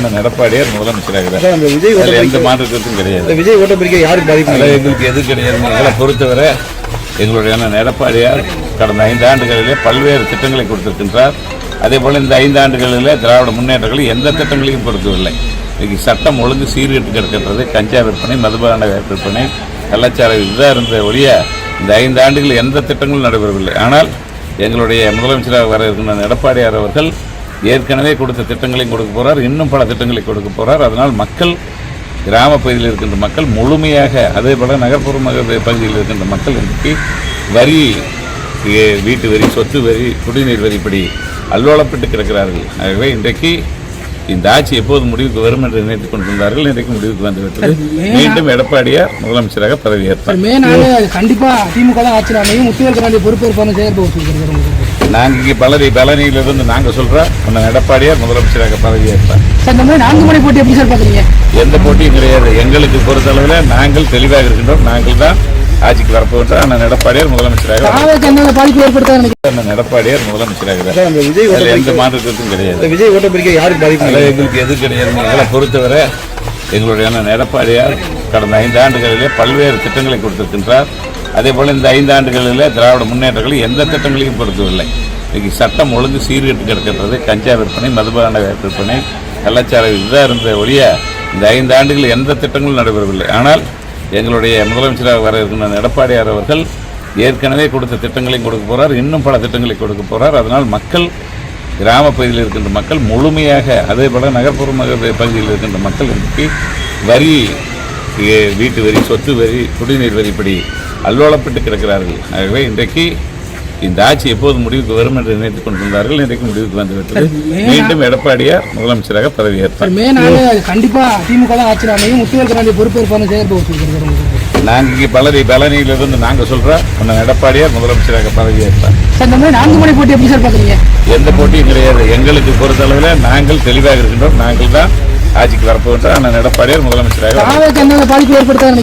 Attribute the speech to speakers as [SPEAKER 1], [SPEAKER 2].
[SPEAKER 1] அண்ணன் எடப்பாடியார் முதலமைச்சராக எந்த மாற்றத்திற்கும் கிடையாது.
[SPEAKER 2] விஜய் ஓட்ட பிரிக்க யாருக்கு பாதிப்பு?
[SPEAKER 1] எங்களுக்கு எது கிடையாது. எங்களை பொறுத்தவரை எங்களுடைய அண்ணன் எடப்பாடியார் கடந்த 5 ஆண்டுகளிலே பல்வேறு திட்டங்களை கொடுத்திருக்கின்றார். அதே போல் இந்த 5 ஆண்டுகளிலே திராவிட முன்னேற்றங்கள் எந்த திட்டங்களையும் பொறுத்தவில்லை. இன்னைக்கு சட்டம் ஒழுங்கு சீர்கெட்டு கிடக்கின்றது. கஞ்சா விற்பனை, மதுபான விற்பனை, கள்ளச்சாலை இதுதான் இருந்த ஒழிய இந்த 5 ஆண்டுகள் எந்த திட்டங்களும் நடைபெறவில்லை. ஆனால் எங்களுடைய முதலமைச்சராக வர இருக்கின்ற எடப்பாடியார் அவர்கள் ஏற்கனவே கொடுத்த திட்டங்களையும் கொடுக்க போகிறார், இன்னும் பல திட்டங்களை கொடுக்க போகிறார். அதனால் மக்கள், கிராம பகுதியில் இருக்கின்ற மக்கள் முழுமையாக, அதே போல் நகர்ப்புற பகுதியில் இருக்கின்ற மக்கள் இன்றைக்கு வரி, வீட்டு வரி, சொத்து வரி, குடிநீர் வரி இப்படி அல்லோலப்பட்டு கிடக்கிறார்கள். ஆகவே இன்றைக்கு இந்த ஆட்சி எப்போது முடிவுக்கு வரும் என்று நினைத்துக் கொண்டிருந்தார்கள். இன்றைக்கு முடிவுக்கு வந்துவிட்டது. மீண்டும் எடப்பாடியார் முதலமைச்சராக பதவியேற்பார்.
[SPEAKER 2] கண்டிப்பா திமுக தான் ஆட்சி அமையும். முத்துவேல் பொறுப்பேற்பான செயற்பட்டு
[SPEAKER 1] நாங்கள் இங்கே பழனியிலிருந்து நாங்கள் சொல்கிறோம், அண்ணன் எடப்பாடியார் முதலமைச்சராக பதவியேற்பார்.
[SPEAKER 2] போட்டி எப்படி சார் பார்க்குறீங்க?
[SPEAKER 1] எந்த போட்டியும் கிடையாது. எங்களுக்கு பொறுத்தளவில் நாங்கள் தெளிவாக இருக்கின்றோம். நாங்கள் தான் ஆட்சிக்கு வரப்போகின்ற அண்ணன் எடப்பாடியார் முதலமைச்சராக
[SPEAKER 2] பாதிப்பு ஏற்படுத்த
[SPEAKER 1] அண்ணன் எடப்பாடியார் முதலமைச்சராக எந்த மாற்றத்திற்கும் கிடையாது.
[SPEAKER 2] விஜய் ஓட்ட பிரிக்க யாருக்கு பாதிப்பு?
[SPEAKER 1] எங்களுக்கு எது கிடையாது. எங்களை பொறுத்தவரை எங்களுடைய அண்ணன் எடப்பாடியார் கடந்த 5 ஆண்டுகளிலே பல்வேறு திட்டங்களை கொடுத்திருக்கின்றார். அதே போல் இந்த 5 ஆண்டுகளில் திராவிட முன்னேற்றங்கள் எந்த திட்டங்களையும் பொறுத்தவில்லை. இன்றைக்கி சட்டம் ஒழுங்கு சீர்கெட்டு கிடக்கின்றது. கஞ்சா விற்பனை, மதுபான விற்பனை, கள்ளச்சாலை இதுதான் இருந்த ஒழிய இந்த 5 ஆண்டுகள் எந்த திட்டங்களும் நடைபெறவில்லை. ஆனால் எங்களுடைய முதலமைச்சராக வர இருக்கின்ற எடப்பாடியார் அவர்கள் ஏற்கனவே கொடுத்த திட்டங்களையும் கொடுக்க போகிறார், இன்னும் பல திட்டங்களை கொடுக்க போகிறார். அதனால் மக்கள், கிராம பகுதியில் இருக்கின்ற மக்கள் முழுமையாக, அதே போல் நகர்ப்புற பகுதியில் இருக்கின்ற மக்கள் இன்றைக்கு வரி, வீட்டு வரி, சொத்து வரி, குடிநீர் வரி இப்படி அல்லோலப்பட்டு கிடக்கிறார்கள். ஆகவே இன்றைக்கு இந்த ஆட்சி எப்போது முடிவுக்கு வரும் என்று நினைத்துக் கொண்டிருந்தார்கள். இன்றைக்கு முடிவுக்கு வந்துவிட்டது. மீண்டும் எடப்பாடியார் முதலமைச்சராக பதவியேற்பார்.
[SPEAKER 2] கண்டிப்பா திமுக தான் ஆட்சி அமையும். முத்துவேல் பொறுப்பேற்பான செயற்பட்டு
[SPEAKER 1] நாங்கள் இங்கே பழனியிலிருந்து நாங்கள் சொல்கிறோம், அண்ணன் எடப்பாடியார் முதலமைச்சராக பதவியேற்பார்.
[SPEAKER 2] போட்டி எப்படி சார் பார்க்குறீங்க?
[SPEAKER 1] எந்த போட்டியும் கிடையாது. எங்களுக்கு பொறுத்தளவில் நாங்கள் தெளிவாக இருக்கின்றோம். நாங்கள் தான் ஆட்சிக்கு வரப்போகின்ற அண்ணன் எடப்பாடியார் முதலமைச்சராக
[SPEAKER 2] பாதிப்பு ஏற்படுத்த